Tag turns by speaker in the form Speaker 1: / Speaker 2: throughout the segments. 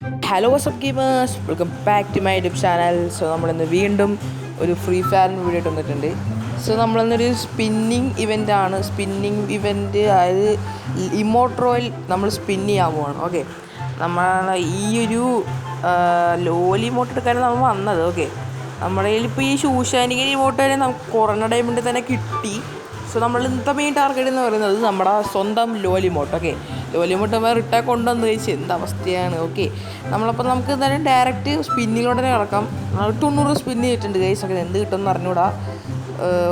Speaker 1: Hello WhatsApp gamers, welcome back to my YouTube channel. So നമ്മളിന്ന് വീണ്ടും ഒരു free ഫയറിന് വീഡിയോ ഇട്ട് വന്നിട്ടുണ്ട്. സോ നമ്മളിന്നൊരു സ്പിന്നിങ് ഇവൻ്റാണ്. സ്പിന്നിങ് ഇവൻ്റ് അതായത് ഇമോട്രോയിൽ നമ്മൾ സ്പിൻ ചെയ്യാൻ പോവാണ്. ഓക്കെ, നമ്മൾ ഈ ഒരു ലോലി ഇമോട്ട് എടുക്കാനാണ് നമ്മൾ വന്നത്. ഓക്കെ, നമ്മുടെ കയ്യിലിപ്പോൾ ഈ ശൂശാനിക ഇമോട്ട് തന്നെ നമുക്ക് കുറഞ്ഞ ടൈമിൽ തന്നെ കിട്ടി. സോ നമ്മൾ ഇന്നത്തെ മെയിൻ ടാർഗറ്റ് എന്ന് പറയുന്നത് നമ്മുടെ സ്വന്തം ലോലിമോട്ട്. ഓക്കെ, ലോലിമോട്ട് നമ്മൾ റിട്ടേൺ കൊണ്ടുവന്ന് കഴിച്ച് എന്ത് അവസ്ഥയാണ്. ഓക്കെ, നമ്മളപ്പോൾ നമുക്ക് എന്തായാലും ഡയറക്റ്റ് സ്പിന്നിലോട്ട് തന്നെ കിടക്കാം. 90 സ്പിൻ ചെയ്തിട്ടുണ്ട് ഗൈസ്. ഒക്കെ എന്ത് കിട്ടുമെന്ന് അറിഞ്ഞൂടാ,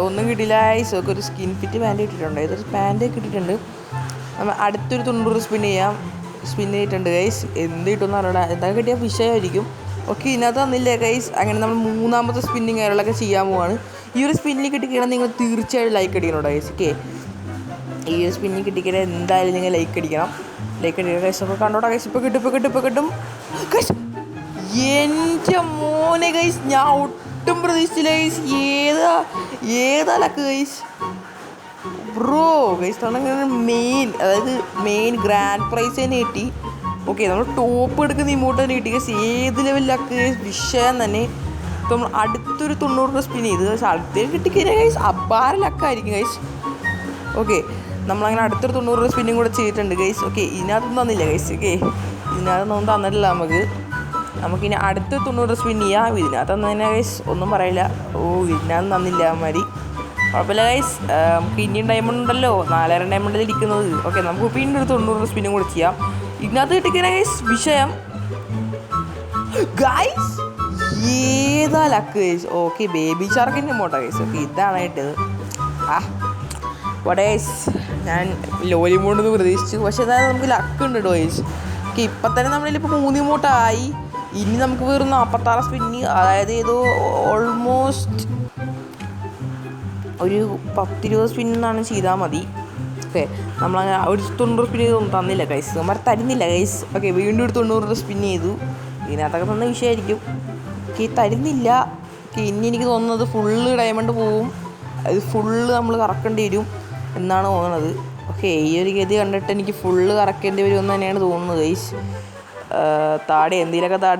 Speaker 1: ഒന്നും കിട്ടില്ല ഗൈസ്. ഒക്കെ ഒരു സ്കിൻ ഫിറ്റ് പാൻറ്റ് കിട്ടിയിട്ടുണ്ട്, ഇതൊരു പാൻറ്റ് കിട്ടിയിട്ടുണ്ട്. നമ്മൾ അടുത്തൊരു 90 സ്പിൻ ചെയ്തിട്ടുണ്ട് ഗൈസ്. എന്ത് കിട്ടുമെന്ന് അറിഞ്ഞൂടാ, എന്താ കിട്ടിയാൽ വിഷയമായിരിക്കും. ഓക്കെ, ഇതിനകത്ത് തന്നില്ലേ ഗൈസ്. അങ്ങനെ നമ്മൾ മൂന്നാമത്തെ സ്പിന്നിങ് കാര്യങ്ങളൊക്കെ ചെയ്യാൻ പോവാണ്. ഈ ഒരു സ്പിന്നിൽ കിട്ടിക്കഴിഞ്ഞാൽ നിങ്ങൾ തീർച്ചയായും ലൈക്ക് അടിക്കണം ഗൈസ്. ഓക്കെ, ഈ ഒരു സ്പിന്നിൽ കിട്ടിക്കഴിഞ്ഞാൽ എന്തായാലും നിങ്ങൾ ലൈക്ക് അടിക്കണം. ലൈക്ക് അടിക്കണം ഗൈസ്. അപ്പോൾ കണ്ടോടാ ഗൈസ്, ഇപ്പോൾ കിട്ടും ഗൈസ്. എൻ്റെ മോനെ ഗൈസ്, ഞാൻ ഒട്ടും പ്രതീക്ഷിച്ചില്ല ഗൈസ്. ഏതാ ലക്ക് ഗൈസ്. ബ്രോ ഗൈസ്, അങ്ങനെ മെയിൻ ഗ്രാൻഡ് പ്രൈസ് തന്നെ കിട്ടി. ഓക്കെ, നമ്മൾ ടോപ്പ് എടുക്കുന്ന ഇമോട്ട് തന്നെ കിട്ടി ഗൈസ്. ഏത് ലെവലിലൊക്കെ ഗൈസ് വിഷയം തന്നെ. ഇപ്പം നമ്മൾ അടുത്തൊരു 90 സ്പിൻ ചെയ്ത് ഗൈസ്. അടുത്തേക്ക് കിട്ടിക്കഴിഞ്ഞാൽ ഗൈസ് അപാര ലക്കായിരിക്കും ഗൈസ്. ഓക്കെ, നമ്മളങ്ങനെ അടുത്തൊരു 90 സ്പിന്നും കൂടെ ചെയ്തിട്ടുണ്ട് ഗൈസ്. ഓക്കെ, ഇതിനകത്തൊന്നും തന്നില്ല ഗൈസ്. ഓക്കെ, ഇതിനകത്തൊന്നും തന്നിട്ടില്ല നമുക്കിനി അടുത്ത 90 സ്പിൻ ചെയ്യാം. ഇതിനകത്ത് തന്നതിനെ ഗൈസ് ഒന്നും പറയില്ല. ഇതിനകത്ത് തന്നില്ല മതി, കുഴപ്പമില്ല ഗൈസ്. നമുക്ക് ഇനിയും ഡയമണ്ട് ഉണ്ടല്ലോ, 4.5 ഡയമണ്ടിൽ ഇരിക്കുന്നത്. ഓക്കെ, നമുക്ക് പിന്നെ ഒരു 90 സ്പിന്നും കൂടെ ചെയ്യാം. ഇതിനകത്ത് കിട്ടിക്കഴിഞ്ഞാൽ ഗൈസ് വിഷയം ഗൈസ്. ഏതാ ലക്ക് ഗൈസ്. ഓക്കെ, ബേബി ഷാർക്കിൻ്റെ മോട്ടോ ഗൈസ്. ഓക്കെ, ഇതാണ് കിട്ടിയത്. ഗൈസ്, ഞാൻ ലോലി മോഡെന്ന് പ്രതീക്ഷിച്ചു, പക്ഷേ എന്തായാലും നമുക്ക് ലക്ക് ഉണ്ട് കേട്ടോ ഗൈസ്. ഓക്കെ, ഇപ്പം തന്നെ നമ്മളിപ്പോൾ 3 ഇമോട്ടായി. ഇനി നമുക്ക് വെറും 46 സ്പിന്ന്, അതായത് ഓൾമോസ്റ്റ് ഒരു 10-20 സ്പിന്നാണ് ചെയ്താൽ മതി. ഓക്കെ, നമ്മളങ്ങനെ ഒരു 90 സ്പിൻ ചെയ്തൊന്നും തന്നില്ല ഗൈസ്, നമ്മൾ തരുന്നില്ല ഗൈസ്. ഓക്കെ, വീണ്ടും ഒരു 90 സ്പിൻ ചെയ്തു. ഇതിനകത്തൊക്കെ തന്ന വിഷയമായിരിക്കും. ഓക്കെ, തരുന്നില്ല. ഓക്കെ, ഇനി എനിക്ക് തോന്നുന്നത് ഫുള്ള് ഡയമണ്ട് പോവും. അത് ഫുള്ള് നമ്മൾ കറക്കേണ്ടി വരും എന്നാണ് തോന്നുന്നത്. ഓക്കെ, ഈ ഒരു ഗതി കണ്ടിട്ട് എനിക്ക് ഫുള്ള് കറക്കേണ്ടി വരുമെന്ന് തന്നെയാണ് തോന്നുന്നത് ഗൈസ്. എന്തെങ്കിലുമൊക്കെ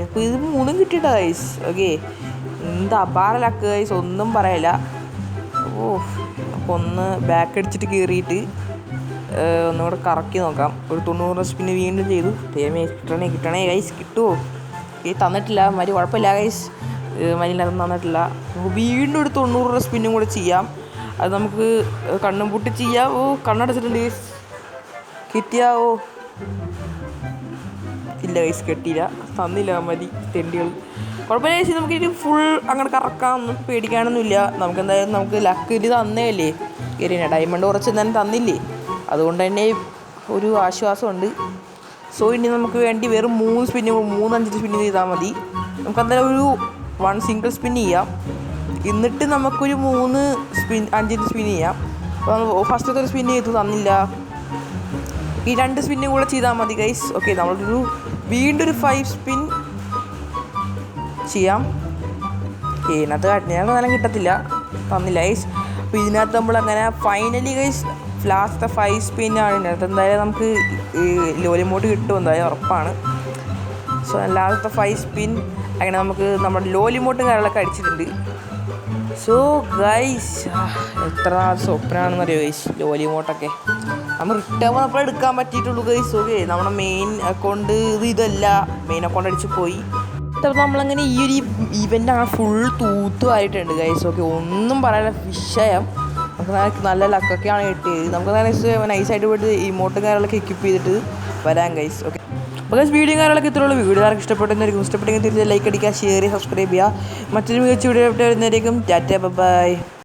Speaker 1: ഇപ്പോൾ ഇത് 3 കിട്ടിയിട്ടാ ഗൈസ്. ഓക്കെ, എന്ത് അപാര ലക്ക് ഗൈസ്, ഒന്നും പറയില്ല. അപ്പോൾ ഒന്ന് ബാക്ക് അടിച്ചിട്ട് കയറിയിട്ട് ഒന്നുകൂടെ കറക്കി നോക്കാം. ഒരു 90 സ്പിന്ന് വീണ്ടും ചെയ്തു. കിട്ടണേ ഗൈസ്. കിട്ടുമോ? ഈ തന്നിട്ടില്ല മരി, കുഴപ്പമില്ല ഗൈസ്. മരിയിലൊന്നും തന്നിട്ടില്ല. വീണ്ടും ഒരു 90 സ്പിന്നും കൂടെ ചെയ്യാം. അത് നമുക്ക് കണ്ണും പൂട്ടി ചെയ്യാം. കണ്ണടച്ചിട്ടുണ്ട് ഗൈസ്. കിട്ടിയാവോ? ഇല്ല ഗൈസ്, കിട്ടിയില്ല, തന്നില്ല മതി തെണ്ടികൾ. കുഴപ്പമില്ല ഗൈസ്, നമുക്കിനി ഫുൾ അങ്ങനെ കറക്കാനൊന്നും പേടിക്കാനൊന്നുമില്ല. നമുക്കെന്തായാലും നമുക്ക് ലക്ക് ഇത് തന്നേയല്ലേ. കയറിയ ഡയമണ്ട് കുറച്ച് എന്തായാലും തന്നില്ലേ, അതുകൊണ്ട് തന്നെ ഒരു ആശ്വാസമുണ്ട്. സോ ഇനി നമുക്ക് വേണ്ടി വെറും 3-5 സ്പിന്ന് ചെയ്താൽ മതി. നമുക്കെന്തായാലും ഒരു 1 സിംഗിൾ സ്പിൻ ചെയ്യാം. എന്നിട്ട് നമുക്കൊരു 3-5 സ്പിൻ ചെയ്യാം. അപ്പോൾ ഫസ്റ്റത്തെ ഒരു സ്പിൻ ചെയ്തു, തന്നില്ല. ഈ 2 സ്പിന്നും കൂടെ ചെയ്താൽ മതി ഗൈസ്. ഓക്കെ, നമ്മളൊരു വീണ്ടും ഒരു 5 സ്പിൻ ചെയ്യാം. ഇതിനകത്ത് നല്ല കിട്ടത്തില്ല, തന്നില്ല ഗൈസ്. അപ്പോൾ ഇതിനകത്ത് നമ്മളങ്ങനെ ഫൈനലി ഗൈസ് ലാസ്റ്റത്തെ 5 സ്പിന്നാണ്. ഇതിനകത്ത് എന്തായാലും നമുക്ക് ലോലിമോട്ട് കിട്ടും, എന്തായാലും ഉറപ്പാണ്. സോ ലാസ്റ്റത്തെ 5 സ്പിൻ അങ്ങനെ നമുക്ക് നമ്മുടെ ലോലിമോട്ടും കാര്യങ്ങളൊക്കെ അടിച്ചിട്ടുണ്ട്. സോ ഗൈസ്, എത്ര സ്വപ്നമാണെന്നറിയോ ഗൈസ് ലോലിമോട്ടൊക്കെ. നമ്മൾ റിട്ടേൺ വന്നപ്പോൾ എടുക്കാൻ പറ്റിയിട്ടുള്ളൂ ഗൈസ്. ഓക്കെ, നമ്മുടെ മെയിൻ അക്കൗണ്ട് ഇതല്ല, മെയിൻ അക്കൗണ്ട് അടിച്ച് പോയി. അപ്പോൾ നമ്മളങ്ങനെ ഈ ഒരു ഇവൻ്റ് അങ്ങനെ ഫുൾ തൂത്തുമായിട്ടുണ്ട് ഗൈസ്. ഓക്കെ, ഒന്നും പറയാനുള്ള വിഷയം. നമുക്ക് നല്ല ലക്കൊക്കെയാണ് കിട്ടിയത്. നമുക്ക് നൈസായിട്ട് പോയിട്ട് ഇമോട്ടും കാര്യങ്ങളൊക്കെ എക്വിപ്പ് ചെയ്തിട്ട് വരാം ഗൈസ്. ഓക്കെ, അപ്പോൾ ഗൈസ് വീഡിയോ കാര്യങ്ങളൊക്കെ ഇത്രയുള്ളൂ. വീഡിയോ ആർക്ക് ഇഷ്ടപ്പെട്ടെന്നായിരിക്കും. ഇഷ്ടപ്പെട്ടെങ്കിൽ തീർച്ചയായും ലൈക്ക് അടിക്കുക, ഷെയർ ചെയ്യുക, സബ്സ്ക്രൈബ് ചെയ്യുക. മറ്റൊരു മികച്ച വീഡിയോ വരുന്നതായിരിക്കും. ടാറ്റ, ബൈ.